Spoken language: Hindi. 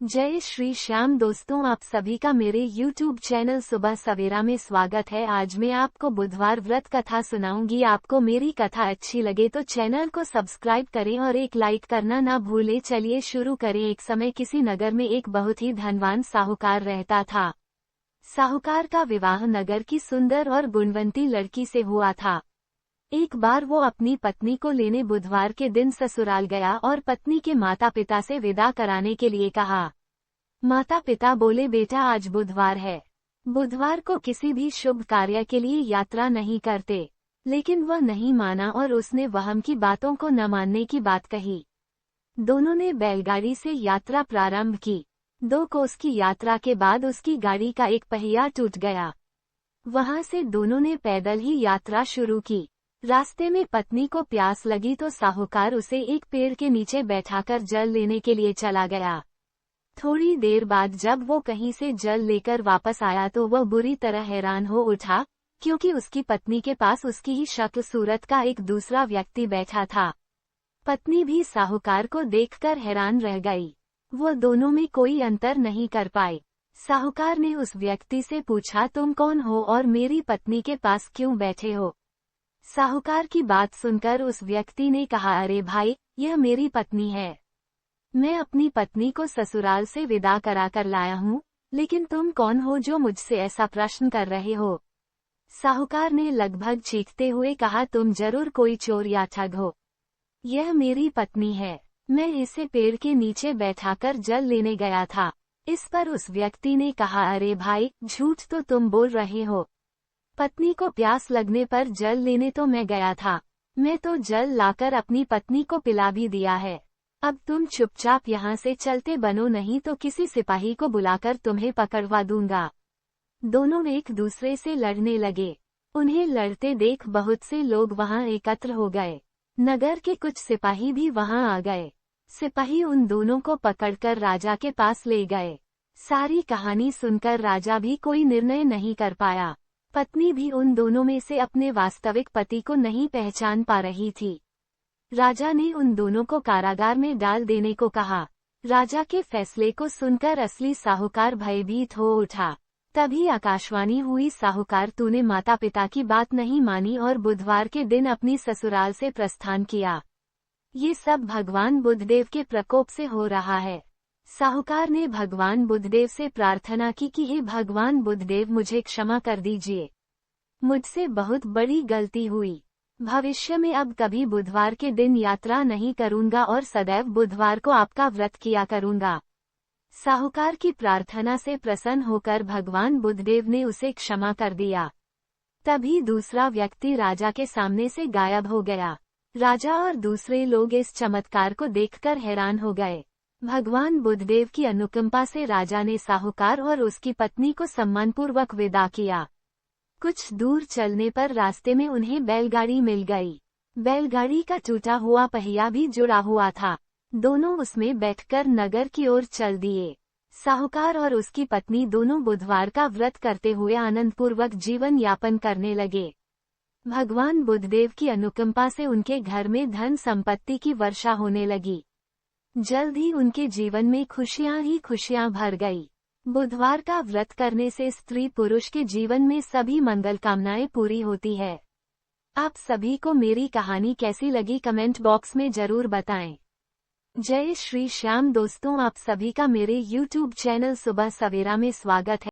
जय श्री श्याम दोस्तों, आप सभी का मेरे YouTube चैनल सुबह सवेरा में स्वागत है। आज मैं आपको बुधवार व्रत कथा सुनाऊंगी। आपको मेरी कथा अच्छी लगे तो चैनल को सब्सक्राइब करें और एक लाइक करना ना भूलें। चलिए शुरू करें। एक समय किसी नगर में एक बहुत ही धनवान साहूकार रहता था। साहूकार का विवाह नगर की सुंदर और गुणवंती लड़की से हुआ था। एक बार वो अपनी पत्नी को लेने बुधवार के दिन ससुराल गया और पत्नी के माता पिता से विदा कराने के लिए कहा। माता पिता बोले, बेटा आज बुधवार है, बुधवार को किसी भी शुभ कार्य के लिए यात्रा नहीं करते। लेकिन वह नहीं माना और उसने वहम की बातों को न मानने की बात कही। दोनों ने बैलगाड़ी से यात्रा प्रारंभ की। 2 कोस की यात्रा के बाद उसकी गाड़ी का एक पहिया टूट गया। वहां से दोनों ने पैदल ही यात्रा शुरू की। रास्ते में पत्नी को प्यास लगी तो साहूकार उसे एक पेड़ के नीचे बैठाकर जल लेने के लिए चला गया। थोड़ी देर बाद जब वो कहीं से जल लेकर वापस आया तो वह बुरी तरह हैरान हो उठा, क्योंकि उसकी पत्नी के पास उसकी ही शक्ल सूरत का एक दूसरा व्यक्ति बैठा था। पत्नी भी साहूकार को देखकर हैरान रह गई। वो दोनों में कोई अंतर नहीं कर पाए। साहूकार ने उस व्यक्ति से पूछा, तुम कौन हो और मेरी पत्नी के पास क्यों बैठे हो? साहूकार की बात सुनकर उस व्यक्ति ने कहा, अरे भाई, यह मेरी पत्नी है। मैं अपनी पत्नी को ससुराल से विदा कराकर लाया हूँ, लेकिन तुम कौन हो जो मुझसे ऐसा प्रश्न कर रहे हो? साहूकार ने लगभग चीखते हुए कहा, तुम जरूर कोई चोर या ठग हो। यह मेरी पत्नी है, मैं इसे पेड़ के नीचे बैठाकर जल लेने गया था। इस पर उस व्यक्ति ने कहा, अरे भाई, झूठ तो तुम बोल रहे हो। पत्नी को प्यास लगने पर जल लेने तो मैं गया था। मैं तो जल लाकर अपनी पत्नी को पिला भी दिया है। अब तुम चुपचाप यहाँ से चलते बनो, नहीं तो किसी सिपाही को बुलाकर तुम्हें पकड़वा दूंगा। दोनों एक दूसरे से लड़ने लगे। उन्हें लड़ते देख बहुत से लोग वहाँ एकत्र हो गए। नगर के कुछ सिपाही भी वहाँ आ गए। सिपाही उन दोनों को पकड़कर राजा के पास ले गए। सारी कहानी सुनकर राजा भी कोई निर्णय नहीं कर पाया। पत्नी भी उन दोनों में से अपने वास्तविक पति को नहीं पहचान पा रही थी। राजा ने उन दोनों को कारागार में डाल देने को कहा। राजा के फैसले को सुनकर असली साहूकार भयभीत हो उठा। तभी आकाशवाणी हुई, साहूकार, तूने माता पिता की बात नहीं मानी और बुधवार के दिन अपनी ससुराल से प्रस्थान किया। ये सब भगवान बुद्धदेव के प्रकोप से हो रहा है। साहूकार ने भगवान बुद्धदेव से प्रार्थना की कि हे भगवान बुद्धदेव, मुझे क्षमा कर दीजिए। मुझसे बहुत बड़ी गलती हुई। भविष्य में अब कभी बुधवार के दिन यात्रा नहीं करूंगा और सदैव बुधवार को आपका व्रत किया करूंगा। साहूकार की प्रार्थना से प्रसन्न होकर भगवान बुद्धदेव ने उसे क्षमा कर दिया। तभी दूसरा व्यक्ति राजा के सामने से गायब हो गया। राजा और दूसरे लोग इस चमत्कार को देखकर हैरान हो गए। भगवान बुद्धदेव की अनुकंपा से राजा ने साहूकार और उसकी पत्नी को सम्मानपूर्वक विदा किया। कुछ दूर चलने पर रास्ते में उन्हें बैलगाड़ी मिल गई। बैलगाड़ी का टूटा हुआ पहिया भी जुड़ा हुआ था। दोनों उसमें बैठकर नगर की ओर चल दिए। साहूकार और उसकी पत्नी दोनों बुधवार का व्रत करते हुए आनंदपूर्वक जीवन यापन करने लगे। भगवान बुद्धदेव की अनुकंपा से उनके घर में धन संपत्ति की वर्षा होने लगी। जल्द ही उनके जीवन में खुशियां ही खुशियां भर गई। बुधवार का व्रत करने से स्त्री पुरुष के जीवन में सभी मंगल कामनाएं पूरी होती है। आप सभी को मेरी कहानी कैसी लगी कमेंट बॉक्स में जरूर बताएं। जय श्री श्याम दोस्तों, आप सभी का मेरे YouTube चैनल सुबह सवेरा में स्वागत है।